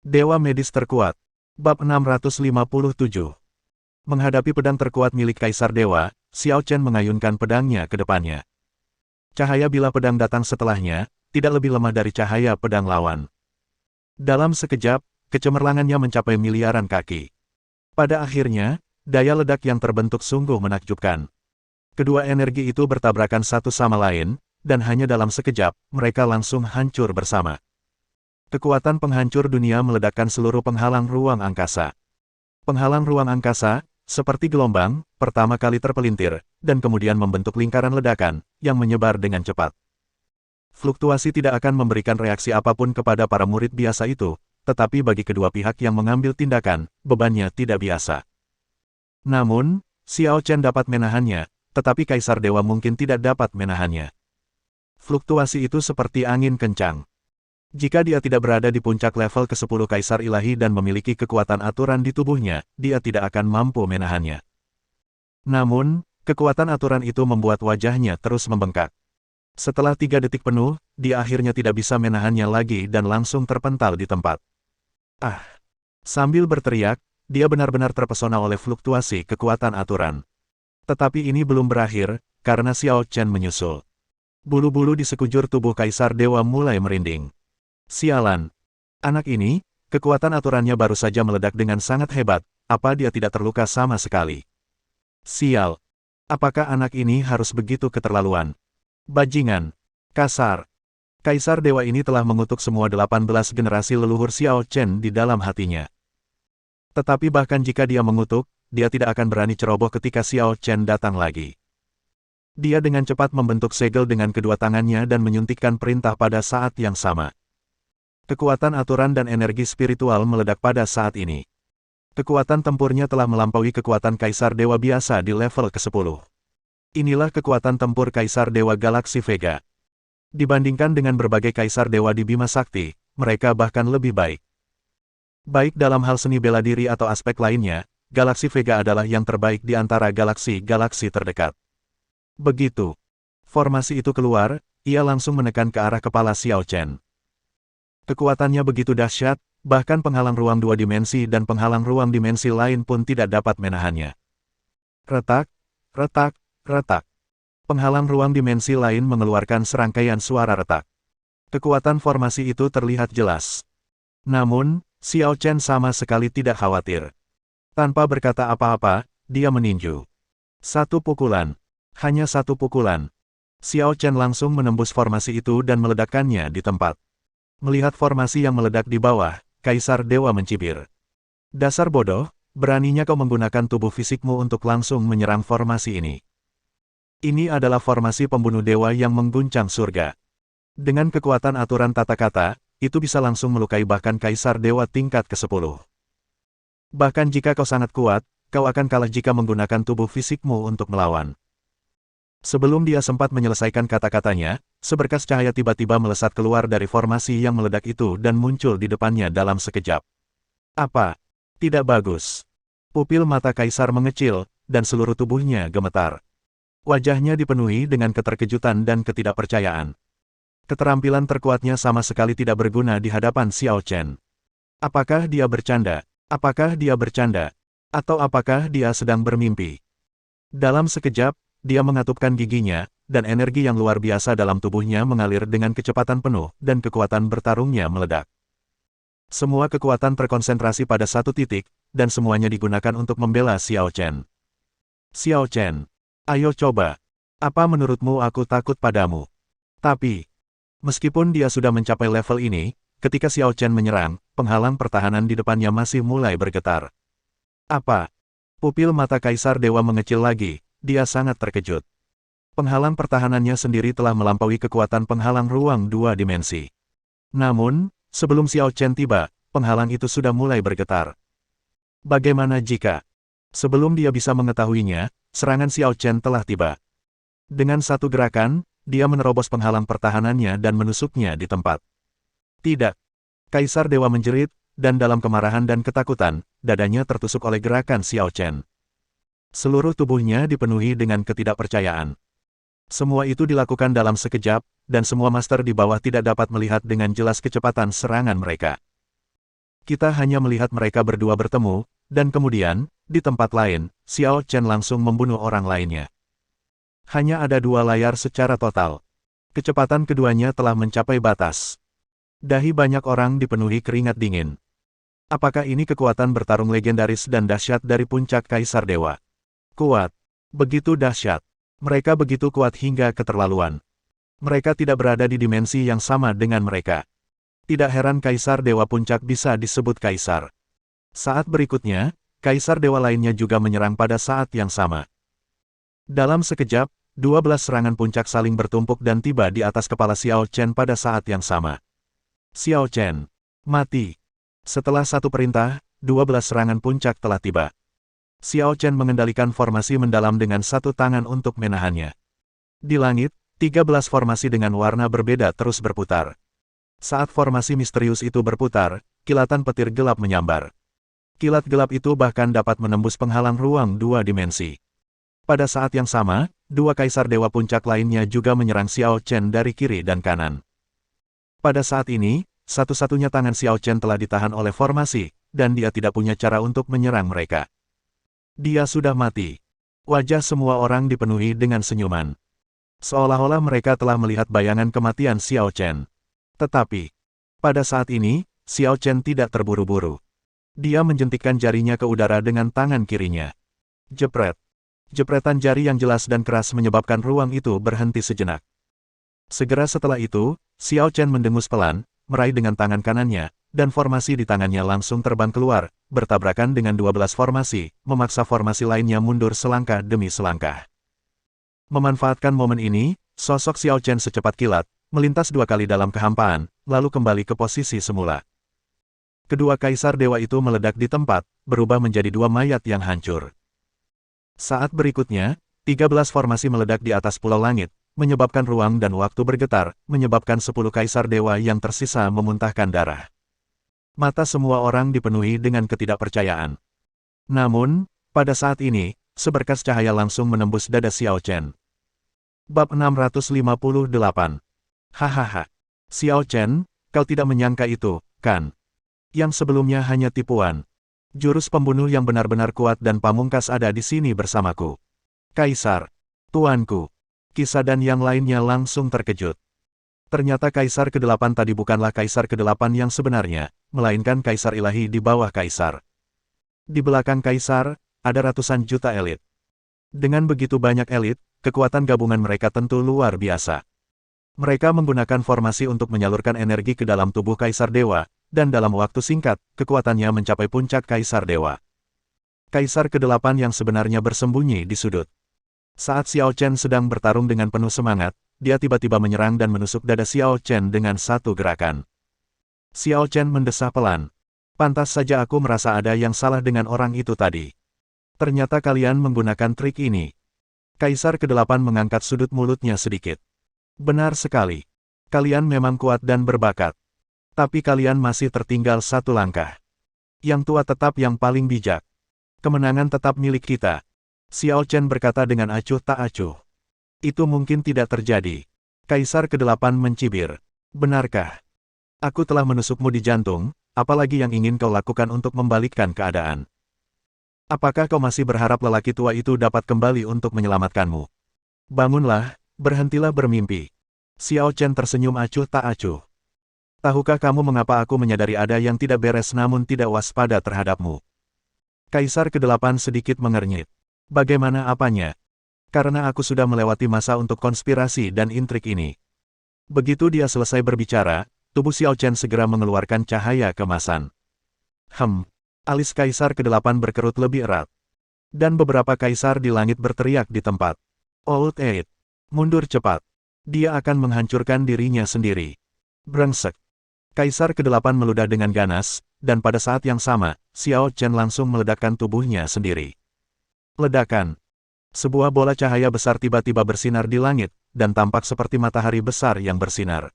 Dewa Medis Terkuat. Bab 657. Menghadapi pedang terkuat milik Kaisar Dewa, Xiao Chen mengayunkan pedangnya ke depannya. Cahaya bilah pedang datang setelahnya, tidak lebih lemah dari cahaya pedang lawan. Dalam sekejap, kecemerlangannya mencapai miliaran kaki. Pada akhirnya, daya ledak yang terbentuk sungguh menakjubkan. Kedua energi itu bertabrakan satu sama lain, dan hanya dalam sekejap, mereka langsung hancur bersama. Kekuatan penghancur dunia meledakkan seluruh penghalang ruang angkasa. Penghalang ruang angkasa, seperti gelombang, pertama kali terpelintir, dan kemudian membentuk lingkaran ledakan, yang menyebar dengan cepat. Fluktuasi tidak akan memberikan reaksi apapun kepada para murid biasa itu, tetapi bagi kedua pihak yang mengambil tindakan, bebannya tidak biasa. Namun, Xiao Chen dapat menahannya, tetapi Kaisar Dewa mungkin tidak dapat menahannya. Fluktuasi itu seperti angin kencang. Jika dia tidak berada di puncak level ke-10 Kaisar Ilahi dan memiliki kekuatan aturan di tubuhnya, dia tidak akan mampu menahannya. Namun, kekuatan aturan itu membuat wajahnya terus membengkak. Setelah 3 detik penuh, dia akhirnya tidak bisa menahannya lagi dan langsung terpental di tempat. Ah! Sambil berteriak, dia benar-benar terpesona oleh fluktuasi kekuatan aturan. Tetapi ini belum berakhir, karena Xiao Chen menyusul. Bulu-bulu di sekujur tubuh Kaisar Dewa mulai merinding. Sialan! Anak ini, kekuatan aturannya baru saja meledak dengan sangat hebat, apa dia tidak terluka sama sekali? Sial! Apakah anak ini harus begitu keterlaluan? Bajingan! Kasar! Kaisar Dewa ini telah mengutuk semua 18 generasi leluhur Xiao Chen di dalam hatinya. Tetapi bahkan jika dia mengutuk, dia tidak akan berani ceroboh ketika Xiao Chen datang lagi. Dia dengan cepat membentuk segel dengan kedua tangannya dan menyuntikkan perintah pada saat yang sama. Kekuatan aturan dan energi spiritual meledak pada saat ini. Kekuatan tempurnya telah melampaui kekuatan Kaisar Dewa biasa di level ke-10. Inilah kekuatan tempur Kaisar Dewa Galaksi Vega. Dibandingkan dengan berbagai Kaisar Dewa di Bima Sakti, mereka bahkan lebih baik. Baik dalam hal seni bela diri atau aspek lainnya, Galaksi Vega adalah yang terbaik di antara galaksi-galaksi terdekat. Begitu formasi itu keluar, ia langsung menekan ke arah kepala Xiao Chen. Kekuatannya begitu dahsyat, bahkan penghalang ruang 2 dimensi dan penghalang ruang dimensi lain pun tidak dapat menahannya. Retak, retak, retak. Penghalang ruang dimensi lain mengeluarkan serangkaian suara retak. Kekuatan formasi itu terlihat jelas. Namun, Xiao Chen sama sekali tidak khawatir. Tanpa berkata apa-apa, dia meninju. Satu pukulan. Hanya satu pukulan. Xiao Chen langsung menembus formasi itu dan meledakkannya di tempat. Melihat formasi yang meledak di bawah, Kaisar Dewa mencibir. Dasar bodoh, beraninya kau menggunakan tubuh fisikmu untuk langsung menyerang formasi ini. Ini adalah formasi pembunuh dewa yang mengguncang surga. Dengan kekuatan aturan tata kata, itu bisa langsung melukai bahkan Kaisar Dewa tingkat ke-10. Bahkan jika kau sangat kuat, kau akan kalah jika menggunakan tubuh fisikmu untuk melawan. Sebelum dia sempat menyelesaikan kata-katanya, seberkas cahaya tiba-tiba melesat keluar dari formasi yang meledak itu dan muncul di depannya dalam sekejap. Apa? Tidak bagus. Pupil mata Kaisar mengecil, dan seluruh tubuhnya gemetar. Wajahnya dipenuhi dengan keterkejutan dan ketidakpercayaan. Keterampilan terkuatnya sama sekali tidak berguna di hadapan Xiao Chen. Apakah dia bercanda? Apakah dia bercanda? Atau apakah dia sedang bermimpi? Dalam sekejap, dia mengatupkan giginya, dan energi yang luar biasa dalam tubuhnya mengalir dengan kecepatan penuh, dan kekuatan bertarungnya meledak. Semua kekuatan terkonsentrasi pada satu titik, dan semuanya digunakan untuk membela Xiao Chen. Xiao Chen, ayo coba. Apa menurutmu aku takut padamu? Tapi, meskipun dia sudah mencapai level ini, ketika Xiao Chen menyerang, penghalang pertahanan di depannya masih mulai bergetar. Apa? Pupil mata Kaisar Dewa mengecil lagi. Dia sangat terkejut. Penghalang pertahanannya sendiri telah melampaui kekuatan penghalang ruang 2 dimensi. Namun, sebelum Xiao Chen tiba, penghalang itu sudah mulai bergetar. Bagaimana jika, sebelum dia bisa mengetahuinya, serangan Xiao Chen telah tiba. Dengan satu gerakan, dia menerobos penghalang pertahanannya dan menusuknya di tempat. Tidak. Kaisar Dewa menjerit, dan dalam kemarahan dan ketakutan, dadanya tertusuk oleh gerakan Xiao Chen. Seluruh tubuhnya dipenuhi dengan ketidakpercayaan. Semua itu dilakukan dalam sekejap, dan semua master di bawah tidak dapat melihat dengan jelas kecepatan serangan mereka. Kita hanya melihat mereka berdua bertemu, dan kemudian, di tempat lain, Xiao Chen langsung membunuh orang lainnya. Hanya ada dua layar secara total. Kecepatan keduanya telah mencapai batas. Dahi banyak orang dipenuhi keringat dingin. Apakah ini kekuatan bertarung legendaris dan dahsyat dari puncak Kaisar Dewa? Kuat. Begitu dahsyat. Mereka begitu kuat hingga keterlaluan. Mereka tidak berada di dimensi yang sama dengan mereka. Tidak heran Kaisar Dewa Puncak bisa disebut Kaisar. Saat berikutnya, Kaisar Dewa lainnya juga menyerang pada saat yang sama. Dalam sekejap, 12 serangan puncak saling bertumpuk dan tiba di atas kepala Xiao Chen pada saat yang sama. Xiao Chen, mati. Setelah satu perintah, 12 serangan puncak telah tiba. Xiao Chen mengendalikan formasi mendalam dengan satu tangan untuk menahannya. Di langit, 13 formasi dengan warna berbeda terus berputar. Saat formasi misterius itu berputar, kilatan petir gelap menyambar. Kilat gelap itu bahkan dapat menembus penghalang ruang dua dimensi. Pada saat yang sama, dua Kaisar Dewa Puncak lainnya juga menyerang Xiao Chen dari kiri dan kanan. Pada saat ini, satu-satunya tangan Xiao Chen telah ditahan oleh formasi, dan dia tidak punya cara untuk menyerang mereka. Dia sudah mati. Wajah semua orang dipenuhi dengan senyuman. Seolah-olah mereka telah melihat bayangan kematian Xiao Chen. Tetapi, pada saat ini, Xiao Chen tidak terburu-buru. Dia menjentikkan jarinya ke udara dengan tangan kirinya. Jepret. Jepretan jari yang jelas dan keras menyebabkan ruang itu berhenti sejenak. Segera setelah itu, Xiao Chen mendengus pelan, meraih dengan tangan kanannya, dan formasi di tangannya langsung terbang keluar, bertabrakan dengan 12 formasi, memaksa formasi lainnya mundur selangkah demi selangkah. Memanfaatkan momen ini, sosok Xiao Chen secepat kilat, melintas dua kali dalam kehampaan, lalu kembali ke posisi semula. Kedua Kaisar Dewa itu meledak di tempat, berubah menjadi dua mayat yang hancur. Saat berikutnya, 13 formasi meledak di atas pulau langit, menyebabkan ruang dan waktu bergetar, menyebabkan 10 Kaisar Dewa yang tersisa memuntahkan darah. Mata semua orang dipenuhi dengan ketidakpercayaan. Namun, pada saat ini, seberkas cahaya langsung menembus dada Xiao Chen. Bab 658. Hahaha. Xiao Chen, kau tidak menyangka itu, kan? Yang sebelumnya hanya tipuan. Jurus pembunuh yang benar-benar kuat dan pamungkas ada di sini bersamaku. Kaisar, tuanku. Kisah dan yang lainnya langsung terkejut. Ternyata Kaisar ke-8 tadi bukanlah Kaisar ke-8 yang sebenarnya, melainkan Kaisar ilahi di bawah Kaisar. Di belakang Kaisar, ada ratusan juta elit. Dengan begitu banyak elit, kekuatan gabungan mereka tentu luar biasa. Mereka menggunakan formasi untuk menyalurkan energi ke dalam tubuh Kaisar Dewa, dan dalam waktu singkat, kekuatannya mencapai puncak Kaisar Dewa. Kaisar ke-8 yang sebenarnya bersembunyi di sudut. Saat Xiao Chen sedang bertarung dengan penuh semangat, dia tiba-tiba menyerang dan menusuk dada Xiao Chen dengan satu gerakan. Xiao Chen mendesah pelan. Pantas saja aku merasa ada yang salah dengan orang itu tadi. Ternyata kalian menggunakan trik ini. Kaisar ke-8 mengangkat sudut mulutnya sedikit. Benar sekali. Kalian memang kuat dan berbakat. Tapi kalian masih tertinggal satu langkah. Yang tua tetap yang paling bijak. Kemenangan tetap milik kita. Xiao Chen berkata dengan acuh tak acuh. Itu mungkin tidak terjadi. Kaisar ke-8 mencibir. Benarkah? Aku telah menusukmu di jantung, apalagi yang ingin kau lakukan untuk membalikkan keadaan? Apakah kau masih berharap lelaki tua itu dapat kembali untuk menyelamatkanmu? Bangunlah, berhentilah bermimpi. Xiao Chen tersenyum acuh tak acuh. Tahukah kamu mengapa aku menyadari ada yang tidak beres namun tidak waspada terhadapmu? Kaisar ke-8 sedikit mengernyit. Bagaimana apanya? Karena aku sudah melewati masa untuk konspirasi dan intrik ini. Begitu dia selesai berbicara, tubuh Xiao Chen segera mengeluarkan cahaya kemasan. Alis Kaisar ke-8 berkerut lebih erat. Dan beberapa kaisar di langit berteriak di tempat. Old Eight, mundur cepat. Dia akan menghancurkan dirinya sendiri. Brengsek. Kaisar ke-8 meludah dengan ganas, dan pada saat yang sama, Xiao Chen langsung meledakkan tubuhnya sendiri. Ledakan. Sebuah bola cahaya besar tiba-tiba bersinar di langit, dan tampak seperti matahari besar yang bersinar.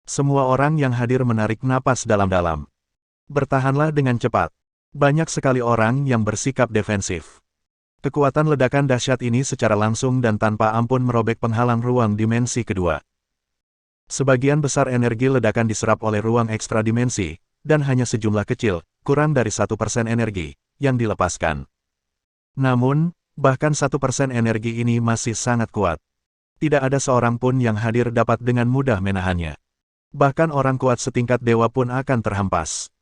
Semua orang yang hadir menarik napas dalam-dalam. Bertahanlah dengan cepat. Banyak sekali orang yang bersikap defensif. Kekuatan ledakan dahsyat ini secara langsung dan tanpa ampun merobek penghalang ruang dimensi kedua. Sebagian besar energi ledakan diserap oleh ruang ekstra dimensi, dan hanya sejumlah kecil, kurang dari 1% energi, yang dilepaskan. Namun, bahkan 1% energi ini masih sangat kuat. Tidak ada seorang pun yang hadir dapat dengan mudah menahannya. Bahkan orang kuat setingkat dewa pun akan terhempas.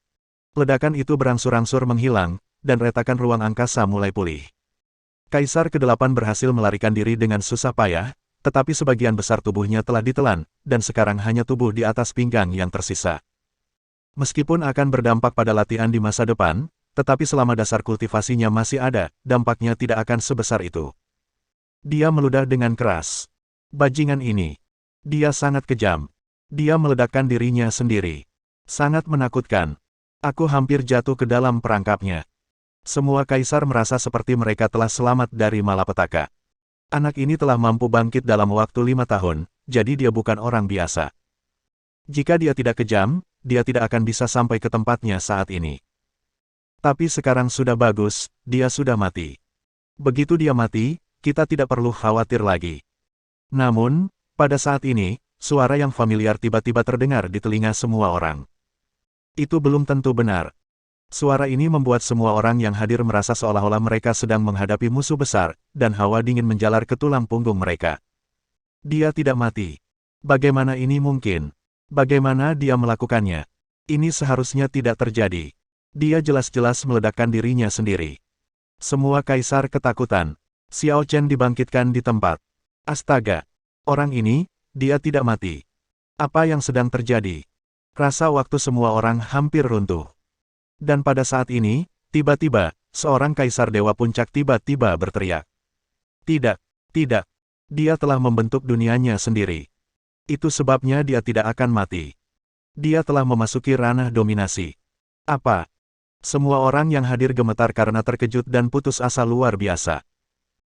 Ledakan itu berangsur-angsur menghilang, dan retakan ruang angkasa mulai pulih. Kaisar ke-8 berhasil melarikan diri dengan susah payah, tetapi sebagian besar tubuhnya telah ditelan, dan sekarang hanya tubuh di atas pinggang yang tersisa. Meskipun akan berdampak pada latihan di masa depan, tetapi selama dasar kultivasinya masih ada, dampaknya tidak akan sebesar itu. Dia meludah dengan keras. Bajingan ini. Dia sangat kejam. Dia meledakkan dirinya sendiri. Sangat menakutkan. Aku hampir jatuh ke dalam perangkapnya. Semua kaisar merasa seperti mereka telah selamat dari malapetaka. Anak ini telah mampu bangkit dalam waktu 5 tahun, jadi dia bukan orang biasa. Jika dia tidak kejam, dia tidak akan bisa sampai ke tempatnya saat ini. Tapi sekarang sudah bagus, dia sudah mati. Begitu dia mati, kita tidak perlu khawatir lagi. Namun, pada saat ini, suara yang familiar tiba-tiba terdengar di telinga semua orang. Itu belum tentu benar. Suara ini membuat semua orang yang hadir merasa seolah-olah mereka sedang menghadapi musuh besar, dan hawa dingin menjalar ke tulang punggung mereka. Dia tidak mati. Bagaimana ini mungkin? Bagaimana dia melakukannya? Ini seharusnya tidak terjadi. Dia jelas-jelas meledakkan dirinya sendiri. Semua kaisar ketakutan. Xiao Chen dibangkitkan di tempat. Astaga! Orang ini, dia tidak mati. Apa yang sedang terjadi? Rasa waktu semua orang hampir runtuh. Dan pada saat ini, tiba-tiba, seorang kaisar dewa puncak tiba-tiba berteriak. Tidak, tidak. Dia telah membentuk dunianya sendiri. Itu sebabnya dia tidak akan mati. Dia telah memasuki ranah dominasi. Apa? Semua orang yang hadir gemetar karena terkejut dan putus asa luar biasa.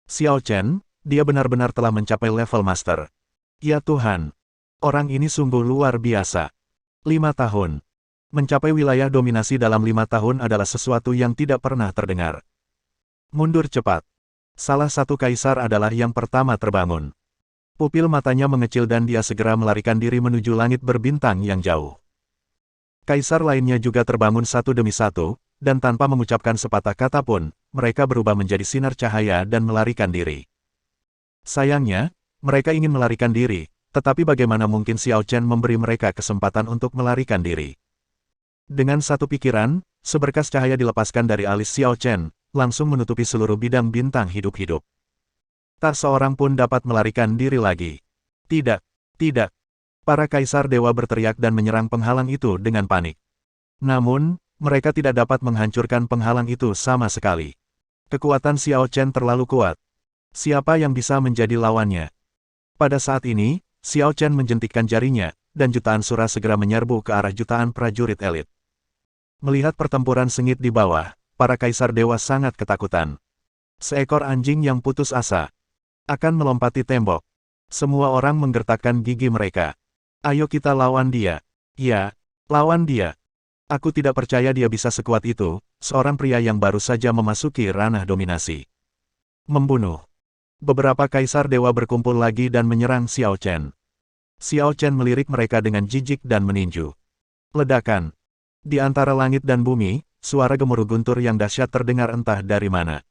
Xiao Chen, dia benar-benar telah mencapai level master. Ya Tuhan! Orang ini sungguh luar biasa. 5 tahun. Mencapai wilayah dominasi dalam 5 tahun adalah sesuatu yang tidak pernah terdengar. Mundur cepat. Salah satu kaisar adalah yang pertama terbangun. Pupil matanya mengecil dan dia segera melarikan diri menuju langit berbintang yang jauh. Kaisar lainnya juga terbangun satu demi satu, dan tanpa mengucapkan sepatah kata pun, mereka berubah menjadi sinar cahaya dan melarikan diri. Sayangnya, mereka ingin melarikan diri, tetapi bagaimana mungkin Xiao Chen memberi mereka kesempatan untuk melarikan diri? Dengan satu pikiran, seberkas cahaya dilepaskan dari alis Xiao Chen, langsung menutupi seluruh bidang bintang hidup-hidup. Tak seorang pun dapat melarikan diri lagi. Tidak, tidak. Para kaisar dewa berteriak dan menyerang penghalang itu dengan panik. Namun, mereka tidak dapat menghancurkan penghalang itu sama sekali. Kekuatan Xiao Chen terlalu kuat. Siapa yang bisa menjadi lawannya? Pada saat ini, Xiao Chen menjentikkan jarinya, dan jutaan sura segera menyerbu ke arah jutaan prajurit elit. Melihat pertempuran sengit di bawah, para kaisar dewa sangat ketakutan. Seekor anjing yang putus asa akan melompati tembok. Semua orang menggertakkan gigi mereka. Ayo kita lawan dia. Ya, lawan dia. Aku tidak percaya dia bisa sekuat itu, seorang pria yang baru saja memasuki ranah dominasi. Membunuh. Beberapa kaisar dewa berkumpul lagi dan menyerang Xiao Chen. Xiao Chen melirik mereka dengan jijik dan meninju. Ledakan. Di antara langit dan bumi, suara gemuruh guntur yang dahsyat terdengar entah dari mana.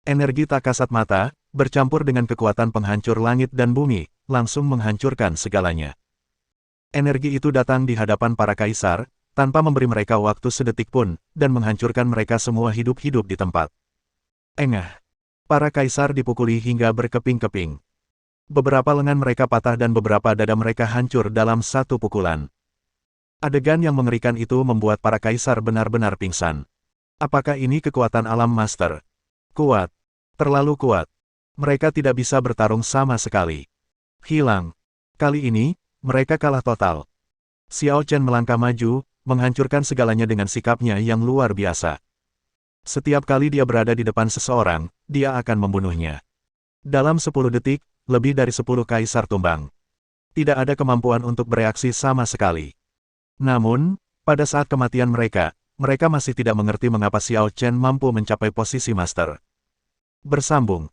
Energi tak kasat mata, bercampur dengan kekuatan penghancur langit dan bumi, langsung menghancurkan segalanya. Energi itu datang di hadapan para kaisar, tanpa memberi mereka waktu sedetik pun, dan menghancurkan mereka semua hidup-hidup di tempat. Engah. Para kaisar dipukuli hingga berkeping-keping. Beberapa lengan mereka patah dan beberapa dada mereka hancur dalam satu pukulan. Adegan yang mengerikan itu membuat para kaisar benar-benar pingsan. Apakah ini kekuatan alam master? Kuat. Terlalu kuat. Mereka tidak bisa bertarung sama sekali. Hilang. Kali ini, mereka kalah total. Xiao Chen melangkah maju, menghancurkan segalanya dengan sikapnya yang luar biasa. Setiap kali dia berada di depan seseorang, dia akan membunuhnya. Dalam 10 detik, lebih dari 10 kaisar tumbang. Tidak ada kemampuan untuk bereaksi sama sekali. Namun, pada saat kematian mereka, mereka masih tidak mengerti mengapa Xiao Chen mampu mencapai posisi master. Bersambung.